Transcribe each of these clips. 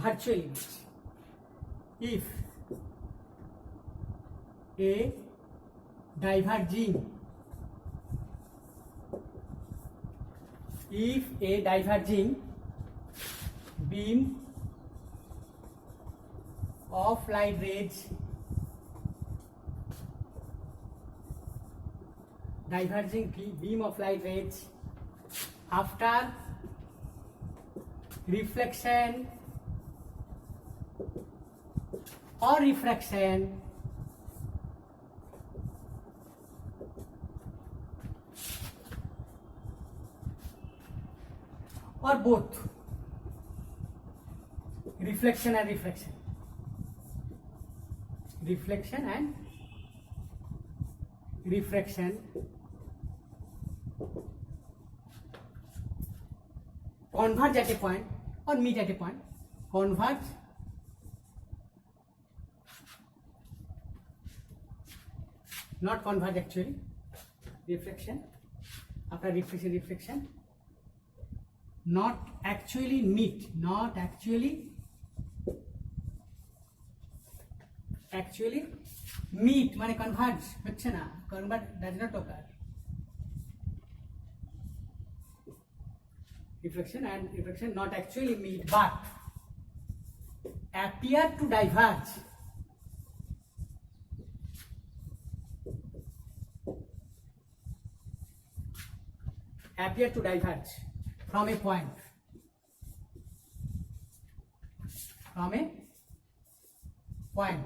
virtual image. If a diverging beam of light rays after reflection or refraction or both reflection and refraction converge at a point or meet at a point. Converge not converge actually, reflection after reflection not actually meet মানে converge হচ্ছে না, converge does not occur. Reflection and refraction not actually meet but appear to diverge from a point,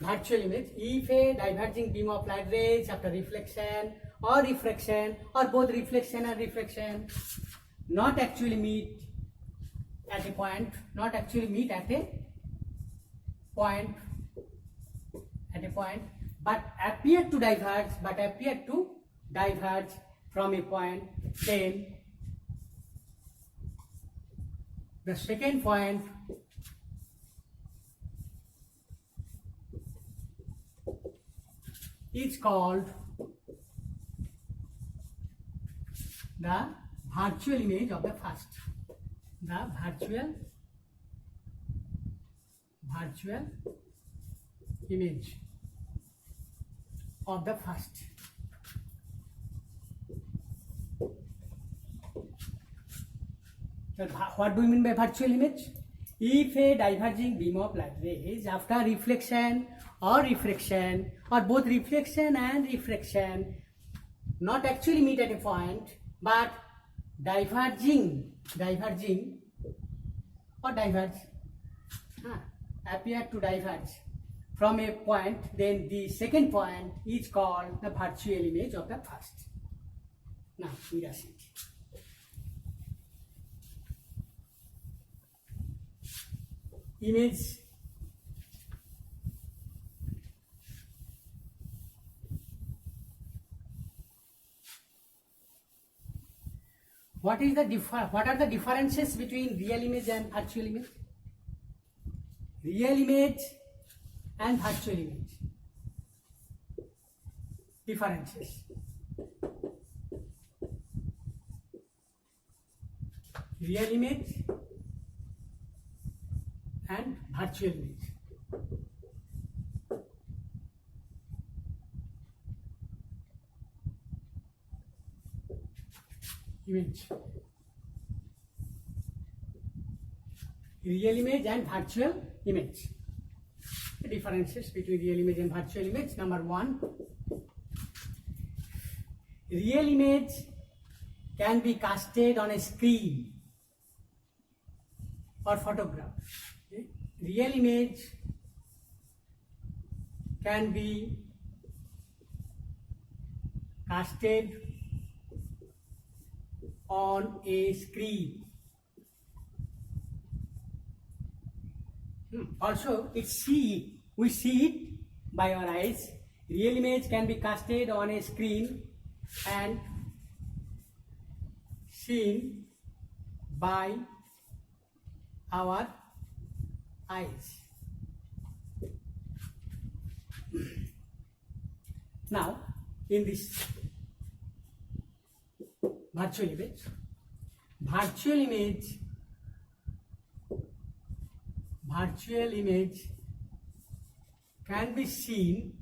virtual image. If a diverging beam of light rays after reflection or refraction or both reflection and refraction not actually meet at a point, but appear to diverge from a point, then the second point is called the virtual image of the first. The virtual image of the first. So what do we mean by virtual image? If a diverging beam of light rays after reflection or refraction or both reflection and refraction not actually meet at a point but diverging or diverge appear to diverge from a point, then the second point is called the virtual image of the first. Now we are seeing image what are the differences between real image and virtual image? Real image and virtual image differences. Real image and virtual image. Real image and virtual image. The differences between real image and virtual image. Number one, real image can be casted on a screen or photograph. Real image can be casted on a screen. Also, we see it by our eyes. Real image can be casted on a screen and seen by our eyes. Now, in this virtual image virtual image can be seen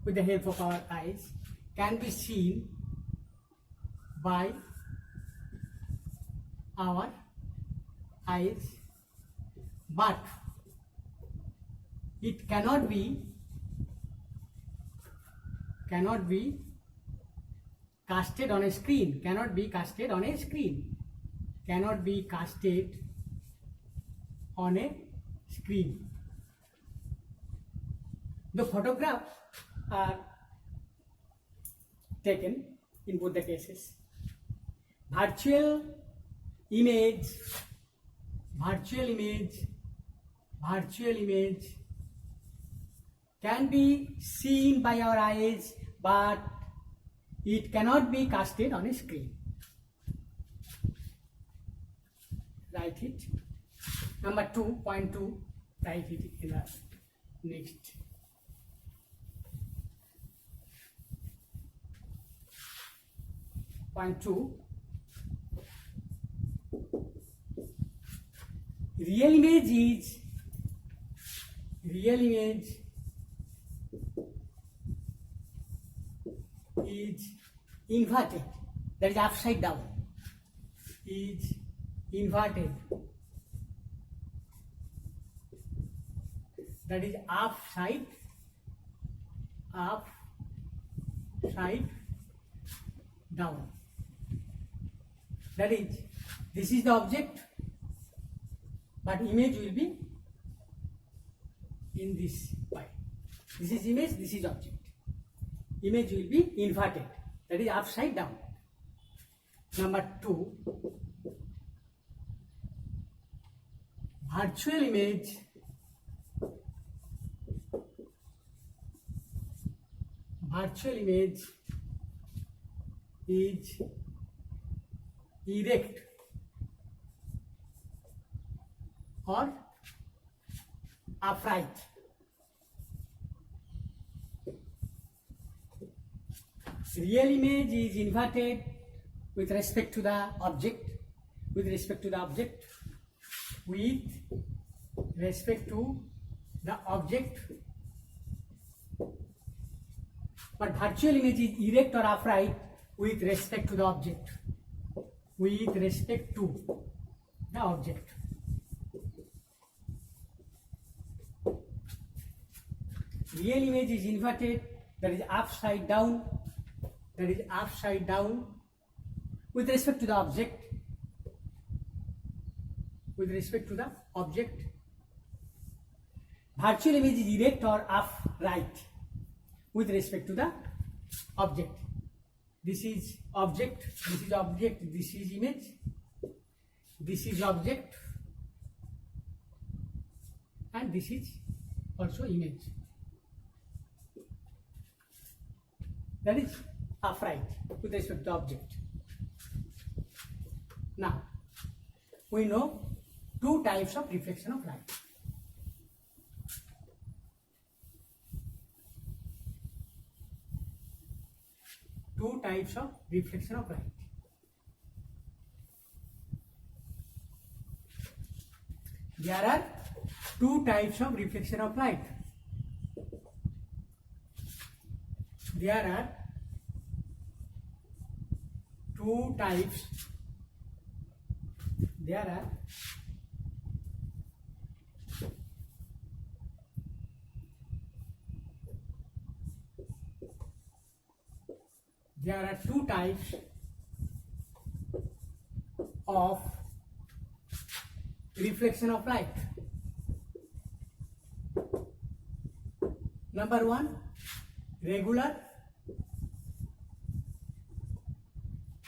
with the help of our eyes, can be seen by our eyes, but it cannot be casted on a screen, cannot be casted on a screen, cannot be casted on a screen. The photographs are taken in both the cases. Virtual image can be seen by our eyes, but it cannot be casted on a screen. Write it. Number 2.2, write it in the next. Point 2. Real image is inverted, that is upside down, is inverted, that is upside down. That is, this is the object, but image will be in this way. This is image, this is object. Image will be inverted, that is upside down. Number 2, virtual image is erect or upright. Real image is inverted with respect to the object, but virtual image is erect or upright with respect to the object, Real image is inverted, that is upside down, with respect to the object, Virtual image is erect or upright with respect to the object. This is object, this is image, this is object, and this is also image. That is upright with respect to the object. Now, we know two types of reflection of light. Two types of reflection of light. There are two types of reflection of light. There are two types. There are two types of reflection of light. Number 1, regular,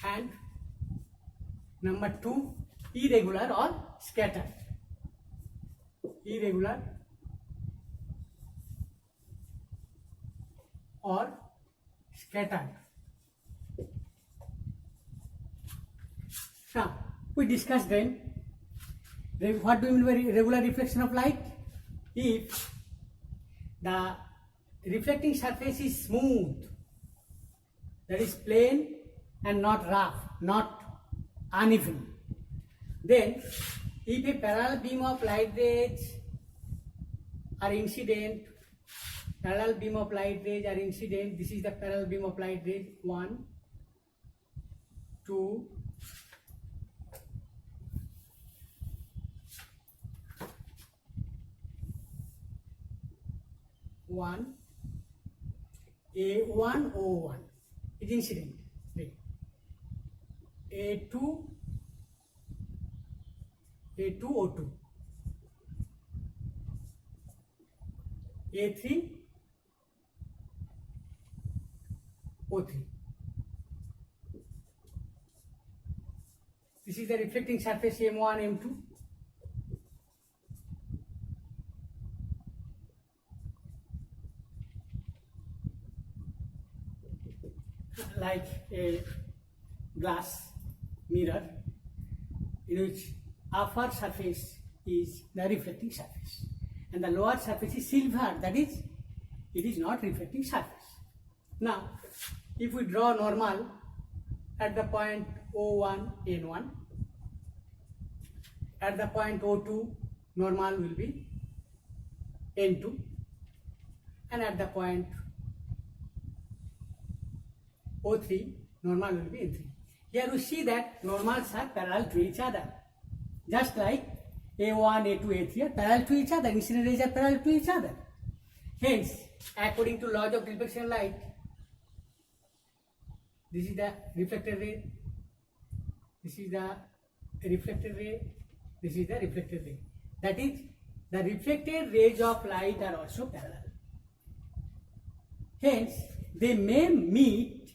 and number 2, irregular or scattered. Irregular or scattered. Now, we discussed then what do we mean by regular reflection of light? If the reflecting surface is smooth, that is plain and not rough, not uneven, then If a parallel beam of light rays are incident, parallel beam of light rays are incident, this is the parallel beam of light rays, 1, 2, 1, A1, O1 is incident ray, A2, O2, A3, O3. This is the reflecting surface M1, M2. Like a glass mirror in which upper surface is the reflecting surface and the lower surface is silver, that is, it is not reflecting surface. Now, if we draw normal at the point O1, N1, at the point O2, normal will be N2, and at the point O3, normal will be N3. Here we see that normals are parallel to each other. Just like A1, A2, A3 are parallel to each other, incident rays are parallel to each other. Hence, according to laws of reflection of light, this is the reflected ray, this is the reflected ray, this is the reflected ray. That is, the reflected rays of light are also parallel. Hence, they may meet,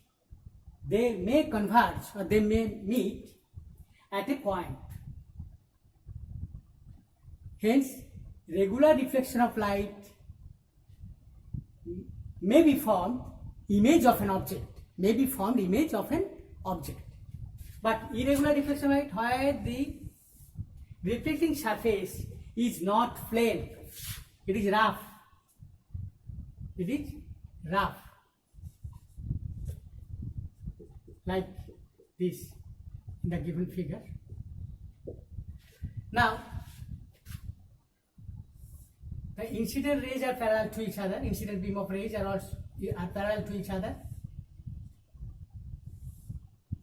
they may converge, or they may meet at a point. Hence, regular reflection of light may be formed image of an object, may be formed image of an object. But irregular reflection of light, where the reflecting surface is not plane, it is rough. It is rough. Like this in the given figure. Now, the incident rays are parallel to each other, incident beam of rays are also parallel to each other,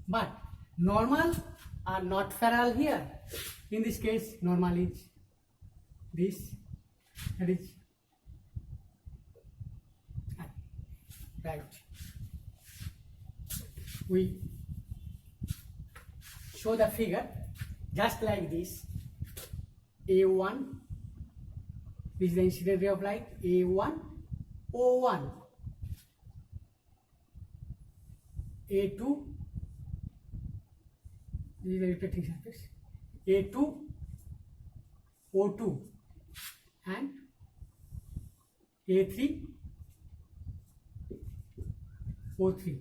but normal are not parallel here. In this case, normal is this, that is right. We show the figure just like this. A1, this is the incident ray of light, A1, O1, A2, this is the reflecting surface, A2, O2, and A3, O3.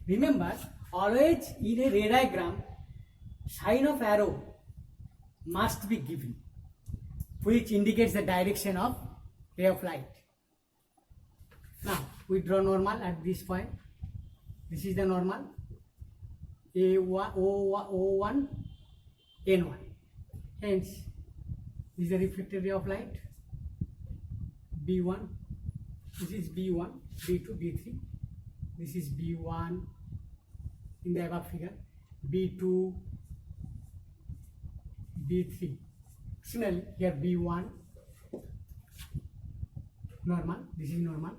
Remember, always in a ray diagram, sign of arrow must be given, which indicates the direction of ray of light. Now, we draw normal at this point. This is the normal, A1, O1, N1. Hence, this is the reflected ray of light, B1, this is B1, B2, B3, this is B1 in the above figure, B2, B3. Similarly, here B1, normal, this is normal.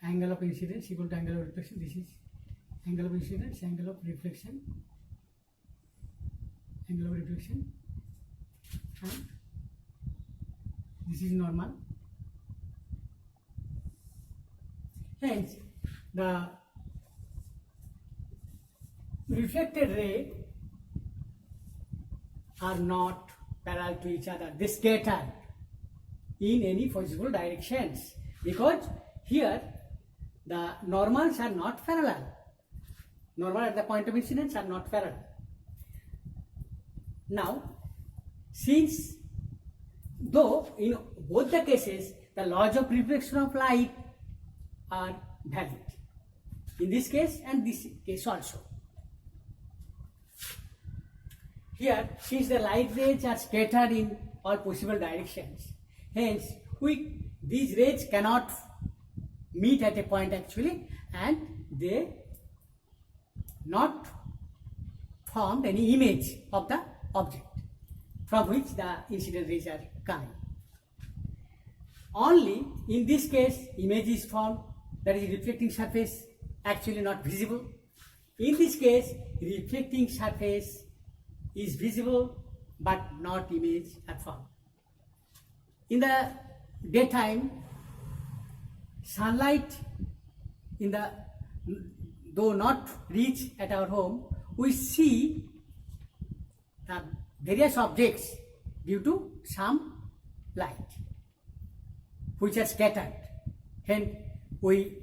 Angle of incidence equal to angle of reflection, this is angle of incidence, angle of reflection, and this is normal. Hence, the reflected ray are not parallel to each other. They scatter in any possible directions, because here the normals are not parallel. Normal at the point of incidence are not parallel. Now, since though in both the cases the laws of reflection of light are valid, in this case and this case also, Here, since the light rays are scattered in all possible directions, hence these rays cannot meet at a point actually, and they not formed any image of the object from which the incident rays are coming. Only in this case, image is formed, that is reflecting surface actually not visible. In this case, reflecting surface is visible but not image are formed. In the daytime, sunlight though not reach at our home, we see various objects due to some light which are scattered. Hence, we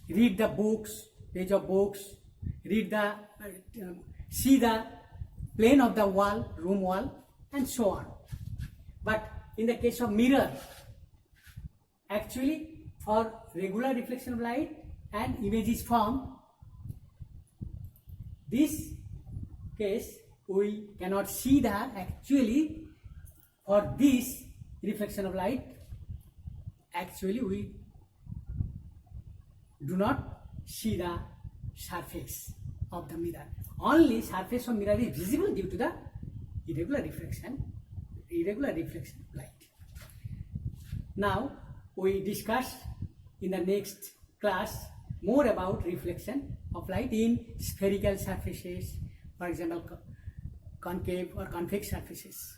read the books, page of books, see the plane of the wall, room wall, and so on. But in the case of mirror, actually for regular reflection of light and image is formed, this case we cannot see that actually for this reflection of light, actually we do not see the surface of the mirror. Only surface of mirror is visible due to the irregular reflection of light. Now we discuss in the next class more about reflection of light in spherical surfaces, for example concave or convex surfaces.